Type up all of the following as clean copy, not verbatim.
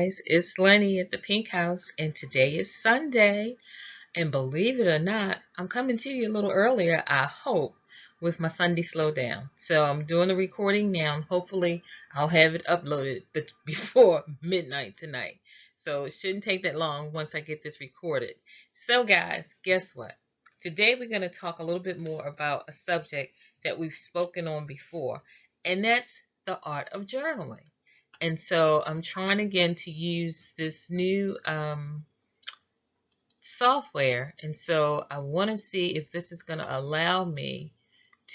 guys, it's Lynie at the Pinkhouse, and today is Sunday. And believe it or not, I'm coming to you a little earlier, I hope, with my Sunday Slowdown. So I'm doing the recording now, and hopefully I'll have it uploaded before midnight tonight. So it shouldn't take that long once I get this recorded. So guys, guess what? Today we're going to talk a little bit more about a subject that we've spoken on before, and that's the art of journaling. And so I'm trying again to use this new software. And so I want to see if this is going to allow me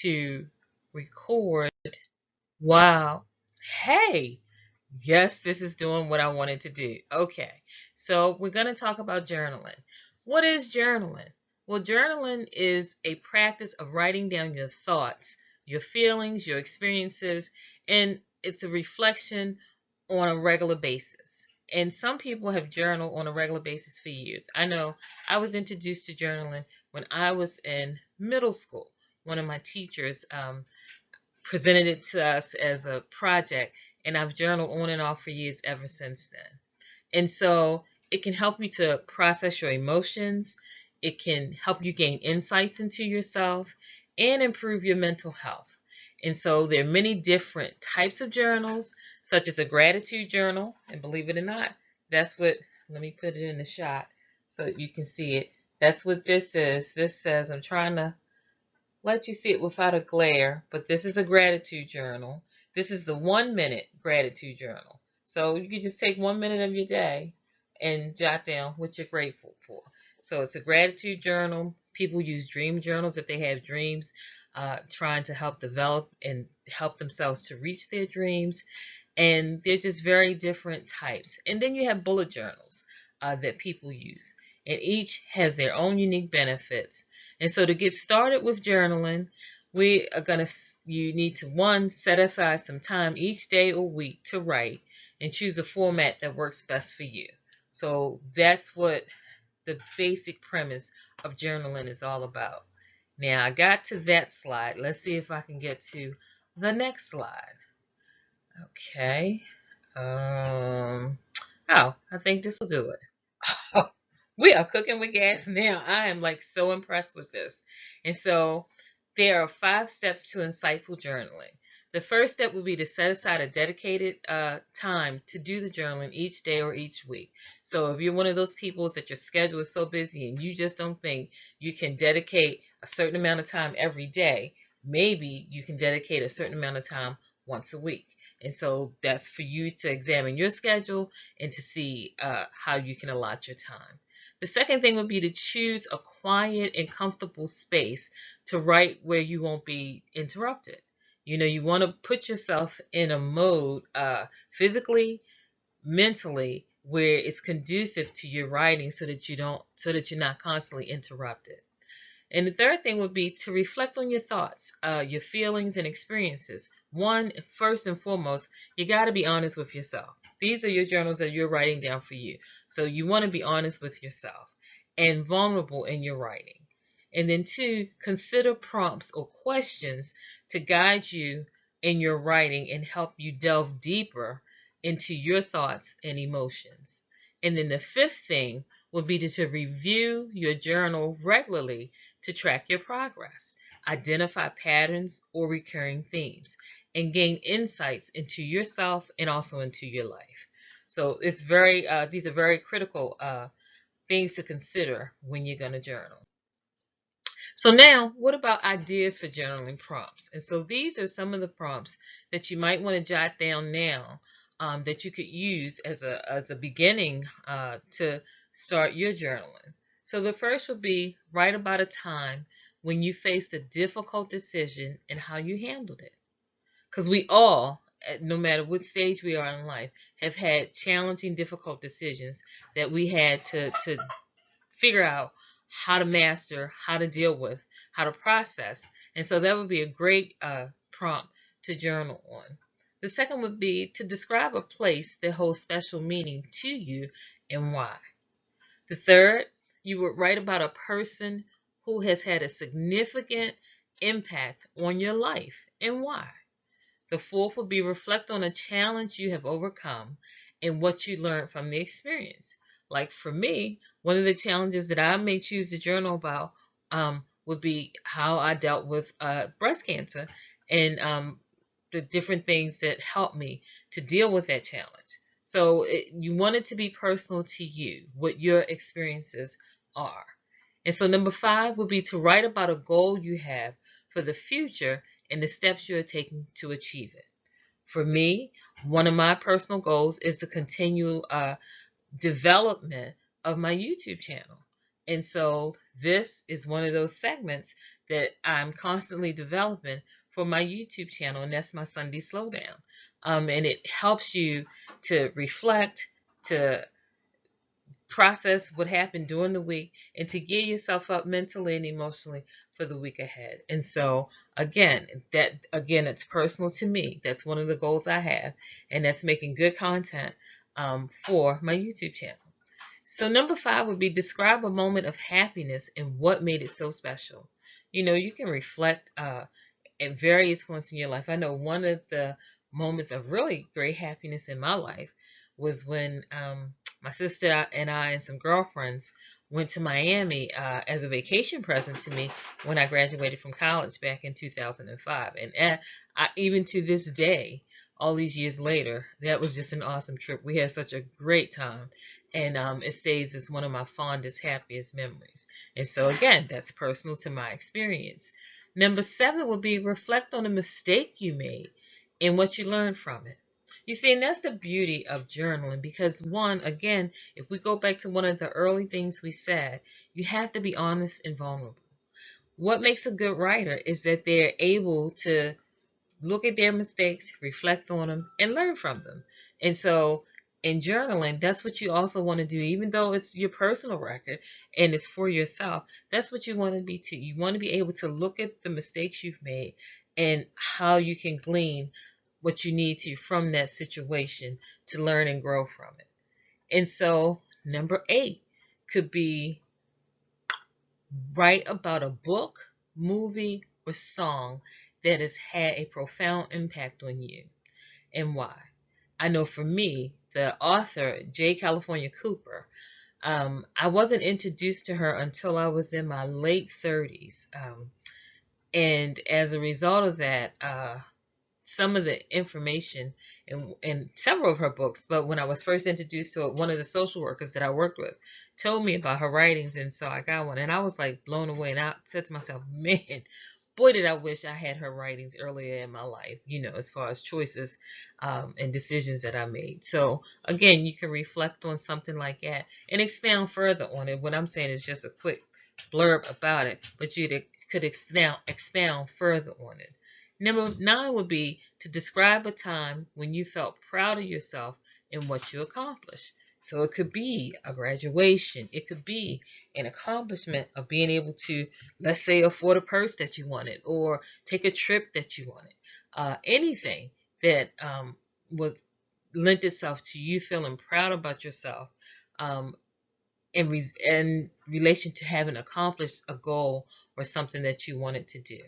to record. Wow. Hey, yes, this is doing what I wanted to do. Okay, so we're going to talk about journaling. What is journaling? Well, journaling is a practice of writing down your thoughts, your feelings, your experiences, and it's a reflection on a regular basis. And some people have journaled on a regular basis for years. I know I was introduced to journaling when I was in middle school. One of my teachers presented it to us as a project, and I've journaled on and off for years ever since then. And so it can help you to process your emotions. It can help you gain insights into yourself and improve your mental health. And so there are many different types of journals, such as a gratitude journal. And believe it or not, that's what, let me put it in the shot so you can see it. That's what this is. This says, I'm trying to let you see it without a glare, but this is a gratitude journal. This is the 1 minute gratitude journal. So you can just take 1 minute of your day and jot down what you're grateful for. So it's a gratitude journal. People use dream journals if they have dreams, trying to help develop and help themselves to reach their dreams. And they're just very different types. And then you have bullet journals that people use. And each has their own unique benefits. And so to get started with journaling, you need to, one, set aside some time each day or week to write and choose a format that works best for you. So that's what the basic premise of journaling is all about. Now I got to that slide. Let's see if I can get to the next slide. Okay. Oh, I think this will do it. We are cooking with gas now. I am like so impressed with this. And so there are 5 steps to insightful journaling. The first step would be to set aside a dedicated time to do the journaling each day or each week. So if you're one of those people that your schedule is so busy and you just don't think you can dedicate a certain amount of time every day, maybe you can dedicate a certain amount of time once a week. And so that's for you to examine your schedule and to see how you can allot your time. The second thing would be to choose a quiet and comfortable space to write where you won't be interrupted. You know, you want to put yourself in a mode physically, mentally, where it's conducive to your writing so that you're not constantly interrupted. And the third thing would be to reflect on your thoughts, your feelings and experiences. One, first and foremost, you got to be honest with yourself. These are your journals that you're writing down for you. So you want to be honest with yourself and vulnerable in your writing. And then 2, consider prompts or questions to guide you in your writing and help you delve deeper into your thoughts and emotions. And then the 5th thing would be to review your journal regularly to track your progress, identify patterns or recurring themes, and gain insights into yourself and also into your life. So it's these are very critical things to consider when you're going to journal. So now, what about ideas for journaling prompts? And so these are some of the prompts that you might want to jot down now that you could use as a beginning to start your journaling. So the first would be write about a time when you faced a difficult decision and how you handled it. Because we all, no matter what stage we are in life, have had challenging, difficult decisions that we had to figure out how to master, how to deal with, how to process. And so that would be a great prompt to journal on. The second would be to describe a place that holds special meaning to you and why. The third, you would write about a person who has had a significant impact on your life and why. The fourth would be reflect on a challenge you have overcome and what you learned from the experience. Like for me, one of the challenges that I may choose to journal about would be how I dealt with breast cancer and the different things that helped me to deal with that challenge. So you want it to be personal to you, what your experiences are. And so number 5 would be to write about a goal you have for the future and the steps you are taking to achieve it. For me, one of my personal goals is to continue development of my YouTube channel. And so this is one of those segments that I'm constantly developing for my YouTube channel, and that's my Sunday Slowdown. And it helps you to reflect, to process what happened during the week, and to gear yourself up mentally and emotionally for the week ahead. And so again it's personal to me. That's one of the goals I have, and that's making good content for my YouTube channel. So number 5 would be describe a moment of happiness and what made it so special. You can reflect at various points in your life. I know one of the moments of really great happiness in my life was when my sister and I and some girlfriends went to Miami as a vacation present to me when I graduated from college back in 2005. And even to this day, all these years later, that was just an awesome trip. We had such a great time. And it stays as one of my fondest, happiest memories. And so, again, that's personal to my experience. Number 7 would be reflect on a mistake you made and what you learned from it. You see, and that's the beauty of journaling, because one, again, if we go back to one of the early things we said, you have to be honest and vulnerable. What makes a good writer is that they're able to look at their mistakes, reflect on them, and learn from them. And so in journaling, that's what you also want to do, even though it's your personal record and it's for yourself. That's what you want to be too. You want to be able to look at the mistakes you've made and how you can glean what you need to from that situation to learn and grow from it. And so number 8 could be write about a book, movie, or song that has had a profound impact on you and why. I know for me, the author, J. California Cooper, I wasn't introduced to her until I was in my late 30s. And as a result of that, some of the information in several of her books, but when I was first introduced to it, one of the social workers that I worked with told me about her writings, and so I got one, and I was like blown away, and I said to myself, man, boy, did I wish I had her writings earlier in my life, as far as choices and decisions that I made. So again, you can reflect on something like that and expound further on it. What I'm saying is just a quick blurb about it, but you could expound further on it. Number 9 would be to describe a time when you felt proud of yourself and what you accomplished. So it could be a graduation. It could be an accomplishment of being able to, let's say, afford a purse that you wanted or take a trip that you wanted. Anything that would lend itself to you feeling proud about yourself in relation to having accomplished a goal or something that you wanted to do.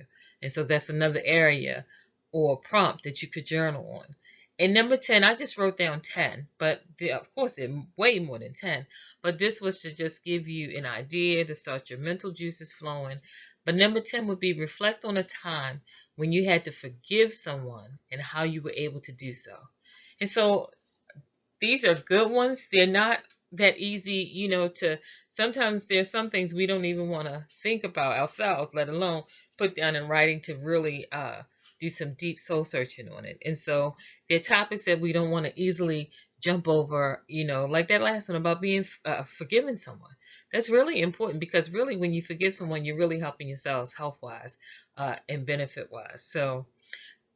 And so that's another area or prompt that you could journal on. And number 10, I just wrote down 10, but of course there are way more than 10. But this was to just give you an idea to start your mental juices flowing. But number 10 would be reflect on a time when you had to forgive someone and how you were able to do so. And so these are good ones. They're not that easy, to sometimes there's some things we don't even want to think about ourselves, let alone put down in writing to really do some deep soul searching on it. And so they're topics that we don't want to easily jump over, like that last one about being forgiving someone. That's really important, because really when you forgive someone, you're really helping yourselves health-wise and benefit-wise. So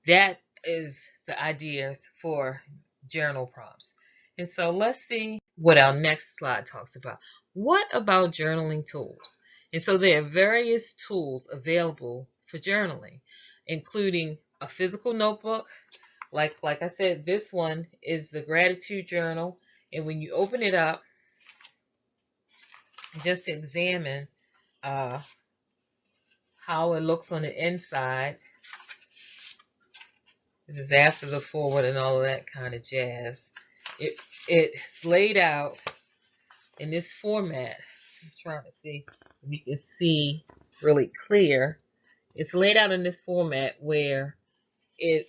that is the ideas for journal prompts. And so let's see what our next slide talks about. What about journaling tools? And so there are various tools available for journaling, including a physical notebook. Like I said, this one is the gratitude journal. And when you open it up, just to examine how it looks on the inside. This is after the forward and all of that kind of jazz. it's laid out in this format. I'm trying to see if you can see really clear. It's laid out in this format where it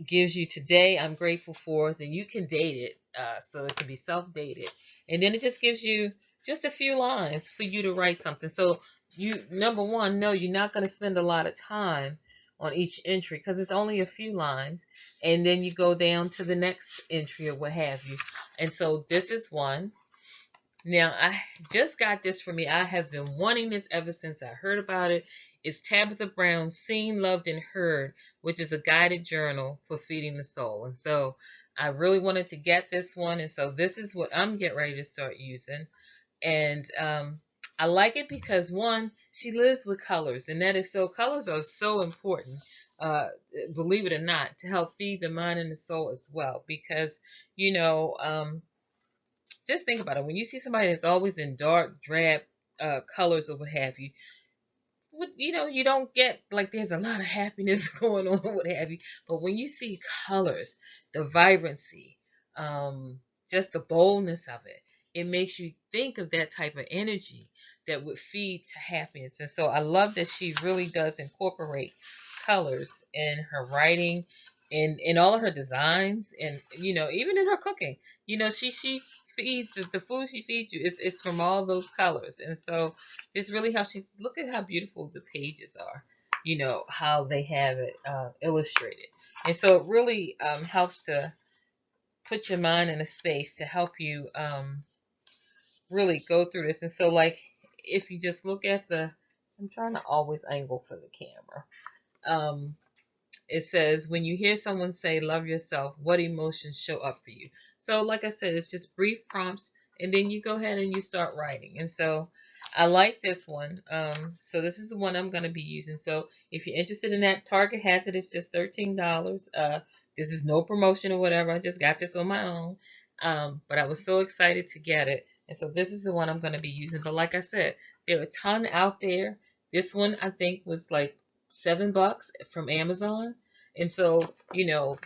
gives you today I'm grateful for, then you can date it, so it can be self-dated, and then it just gives you just a few lines for you to write something. So you, number one, no, you're not going to spend a lot of time on each entry because it's only a few lines, and then you go down to the next entry or what have you. And so this is one. Now, I just got this for me. I have been wanting this ever since I heard about it. It's Tabitha Brown's Seen, Loved, and Heard, which is a guided journal for feeding the soul. And so I really wanted to get this one. And so this is what I'm getting ready to start using. And I like it because, one, she lives with colors. And that is so, colors are so important, uh, believe it or not, to help feed the mind and the soul as well. Because, you know, just think about it. When you see somebody that's always in dark, drab colors or what have you, you know, you don't get like there's a lot of happiness going on, what have you. But when you see colors, the vibrancy, um, just the boldness of it, it makes you think of that type of energy that would feed to happiness. And so I love that she really does incorporate colors in her writing, in all of her designs, and you know, even in her cooking. You know, she feeds the food she feeds you. It's from all those colors, and so it's really how she, look at how beautiful the pages are. You know how they have it illustrated, and so it really helps to put your mind in a space to help you really go through this. And so, like, if you just look at the, I'm trying to always angle for the camera. It says, when you hear someone say love yourself, what emotions show up for you? So like I said, it's just brief prompts, and then you go ahead and you start writing. And so I like this one. So this is the one I'm going to be using. So if you're interested in that, Target has it. It's just $13. This is no promotion or whatever. I just got this on my own. But I was so excited to get it. And so this is the one I'm going to be using. But like I said, there are a ton out there. This one I think was like $7 from Amazon. And so, you know,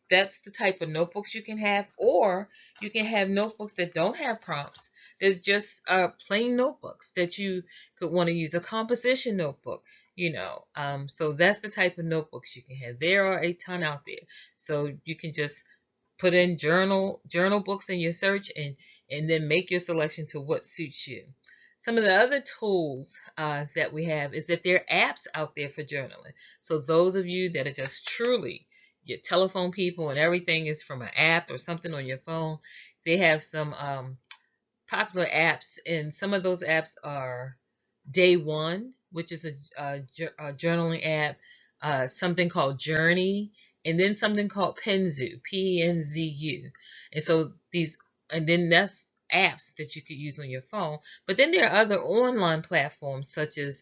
that's the type of notebooks you can have, or you can have notebooks that don't have prompts. They're just plain notebooks that you could want to use, a composition notebook, you know. So that's the type of notebooks you can have. There are a ton out there. So you can just put in journal books in your search, and then make your selection to what suits you. Some of the other tools that we have is that there are apps out there for journaling. So those of you that are just truly your telephone people and everything is from an app or something on your phone, they have some popular apps, and some of those apps are Day One, which is a journaling app, something called Journey, and then something called Penzu, Penzu. And so these, and then that's apps that you could use on your phone. But then there are other online platforms such as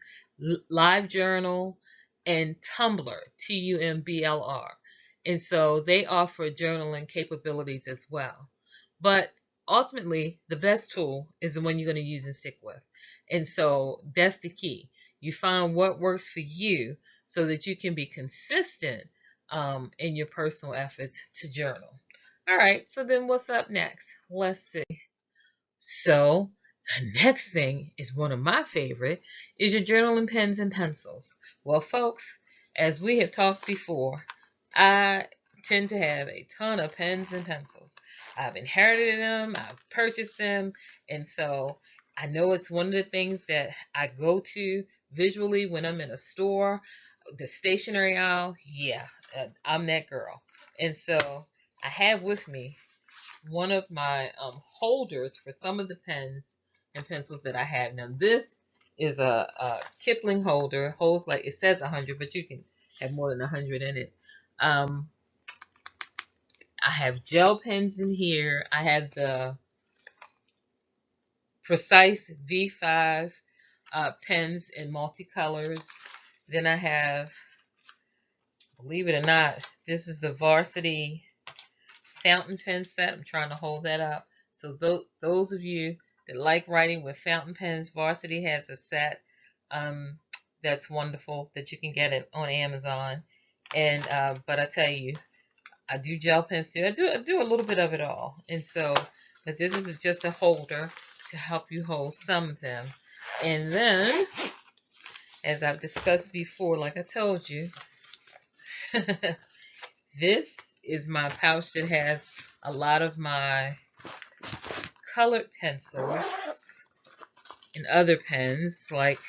LiveJournal and Tumblr, Tumblr. And so they offer journaling capabilities as well. But ultimately, the best tool is the one you're going to use and stick with. And so that's the key. You find what works for you so that you can be consistent in your personal efforts to journal. All right, so then what's up next? Let's see. So the next thing is one of my favorite, is your journaling pens and pencils. Well, folks, as we have talked before, I tend to have a ton of pens and pencils. I've inherited them, I've purchased them, and so I know it's one of the things that I go to visually when I'm in a store, the stationery aisle. Yeah, I'm that girl. And so I have with me one of my holders for some of the pens and pencils that I have. Now this is a Kipling holder. Holds, like it says 100, but you can have more than 100 in it. I have gel pens in here. I have the Precise V5 pens in multicolors. Then I have, believe it or not, this is the Varsity fountain pen set. I'm trying to hold that up. So those of you that like writing with fountain pens, Varsity has a set that's wonderful that you can get it on Amazon. And but I tell you, I do gel pens too. I do a little bit of it all. And so, but this is just a holder to help you hold some of them. And then, as I've discussed before, like I told you, this is my pouch that has a lot of my colored pencils and other pens, like,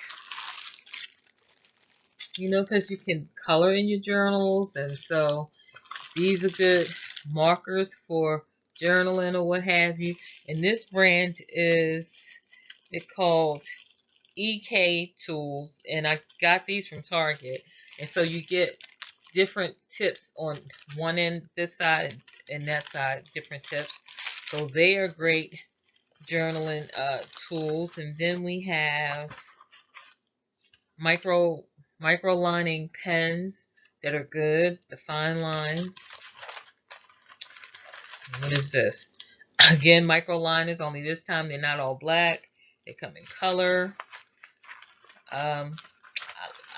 because you can color in your journals, and so these are good markers for journaling or what have you. And this brand is called EK Tools, and I got these from Target. And so you get different tips on one end, this side, and that side, different tips. So they are great journaling tools. And then we have micro lining pens that are good, the fine line. What is this? Again, micro liners, only this time they're not all black. They come in color.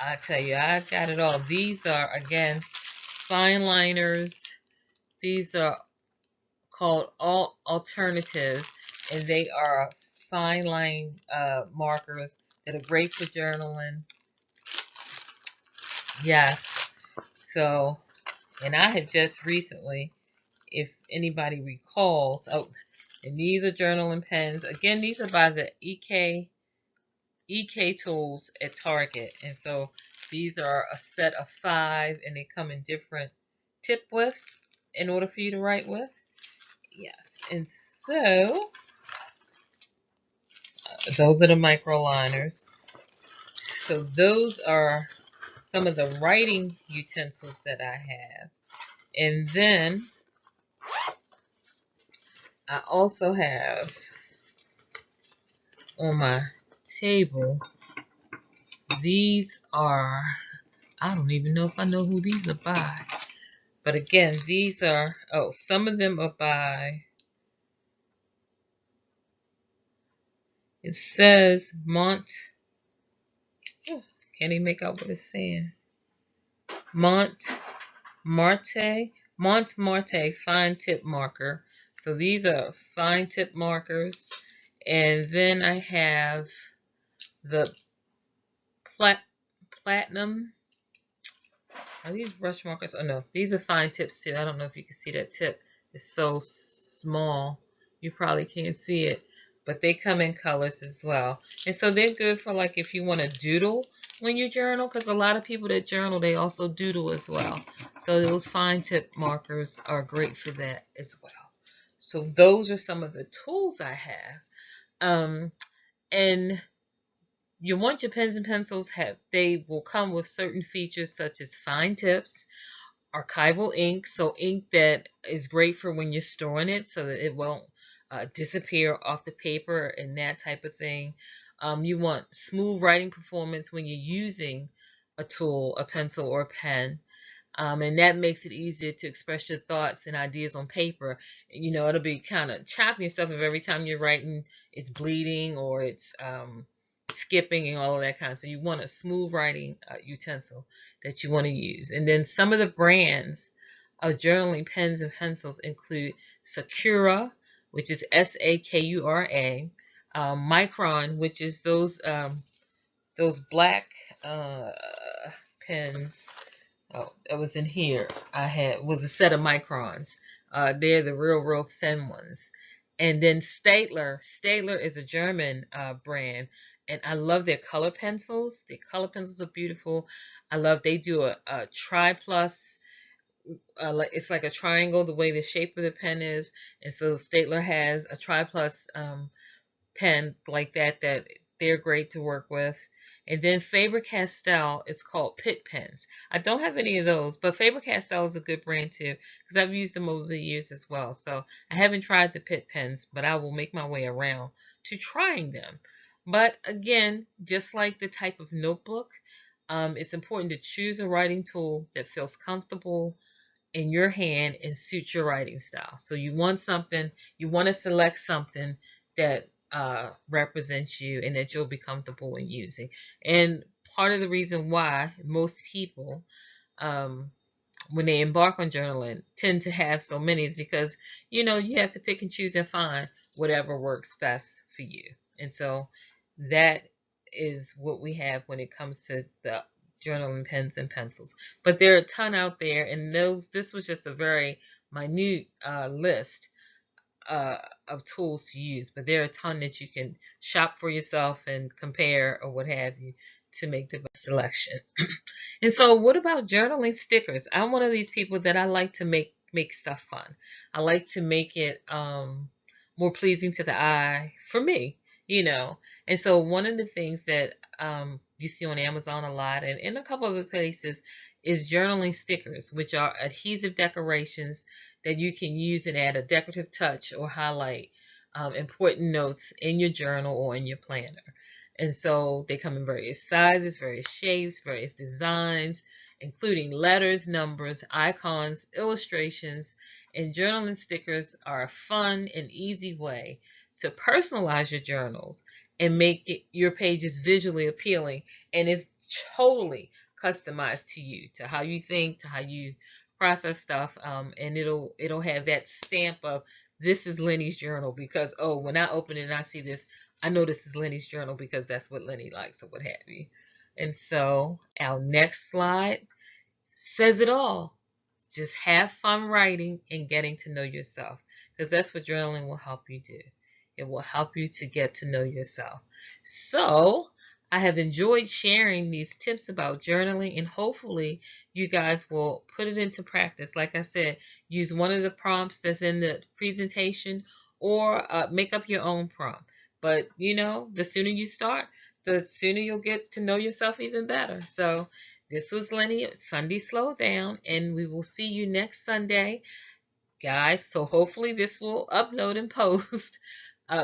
I tell you, I got it all. These are, again, fine liners. These are called all alternatives, and they are fine line markers that are great for journaling. Yes. So, and I have just recently, if anybody recalls, and these are journaling pens. Again, these are by the EK Tools at Target. And so these are a set of 5, and they come in different tip widths in order for you to write with. Yes. And so those are the micro liners. So those are some of the writing utensils that I have. And then I also have on my table, these are, I don't even know if I know who these are by. But again, these are, some of them are by, it says can't even make out what it's saying. Montmartre fine tip marker. So these are fine tip markers. And then I have the platinum. Are these brush markers? Oh no, these are fine tips too. I don't know if you can see that tip. It's so small. You probably can't see it. But they come in colors as well. And so they're good for, like, if you want to doodle when you journal, because a lot of people that journal, they also doodle as well. So those fine tip markers are great for that as well. So those are some of the tools I have. And you want your pens and pencils, they will come with certain features such as fine tips, archival ink, so ink that is great for when you're storing it so that it won't disappear off the paper and that type of thing. You want smooth writing performance when you're using a tool, a pencil, or a pen. And that makes it easier to express your thoughts and ideas on paper. It'll be kind of choppy and stuff if every time you're writing it's bleeding or it's skipping and all of that kind of. So you want a smooth writing utensil that you want to use. And then some of the brands of journaling pens and pencils include Sakura, which is Sakura, Micron, which is those black pens. Oh, that was in here. Was a set of microns. They're the real thin ones. And then Staedtler. Staedtler is a German brand, and I love their color pencils. Their color pencils are beautiful. They do a tri plus. It's like a triangle the way the shape of the pen is, and so Staedtler has a tri plus pen like that they're great to work with. And then Faber-Castell is called Pitt pens. I don't have any of those, but Faber-Castell is a good brand too because I've used them over the years as well. So I haven't tried the Pitt pens, but I will make my way around to trying them. But again, just like the type of notebook, it's important to choose a writing tool that feels comfortable in your hand and suits your writing style. So you want to select something that represents you and that you'll be comfortable in using. And part of the reason why most people when they embark on journaling tend to have so many is because, you know, you have to pick and choose and find whatever works best for you. And so that is what we have when it comes to the journaling pens and pencils. But there are a ton out there, and this was just a very minute list uh, of tools to use, but there are a ton that you can shop for yourself and compare or what have you to make the best selection. And so, what about journaling stickers? I'm one of these people that I like to make stuff fun. I like to make it more pleasing to the eye for me, you know. And so, one of the things that you see on Amazon a lot and in a couple other places is journaling stickers, which are adhesive decorations that you can use and add a decorative touch or highlight important notes in your journal or in your planner. And so they come in various sizes, various shapes, various designs, including letters, numbers, icons, illustrations, and journaling stickers are a fun and easy way to personalize your journals and make your pages visually appealing. And it's totally customized to you, to how you think, to how you process stuff, and it'll have that stamp of this is Lynie's journal because oh, when I open it and I see this, I know this is Lynie's journal because that's what Lynie likes or what have you. And so our next slide says it all. Just have fun writing and getting to know yourself because that's what journaling will help you do. It will help you to get to know yourself. So I have enjoyed sharing these tips about journaling, and hopefully you guys will put it into practice. Like I said, use one of the prompts that's in the presentation or make up your own prompt. But you know, the sooner you start, the sooner you'll get to know yourself even better. So this was Lynie, Sunday Slowdown, and we will see you next Sunday, guys. So hopefully this will upload and post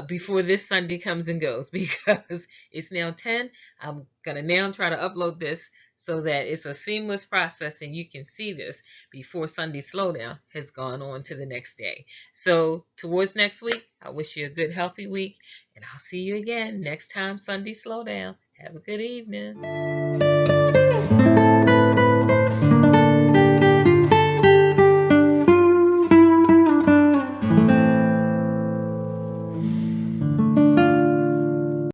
before this Sunday comes and goes because it's now 10. I'm going to now try to upload this so that it's a seamless process and you can see this before Sunday Slowdown has gone on to the next day. So towards next week, I wish you a good, healthy week, and I'll see you again next time Sunday Slowdown. Have a good evening.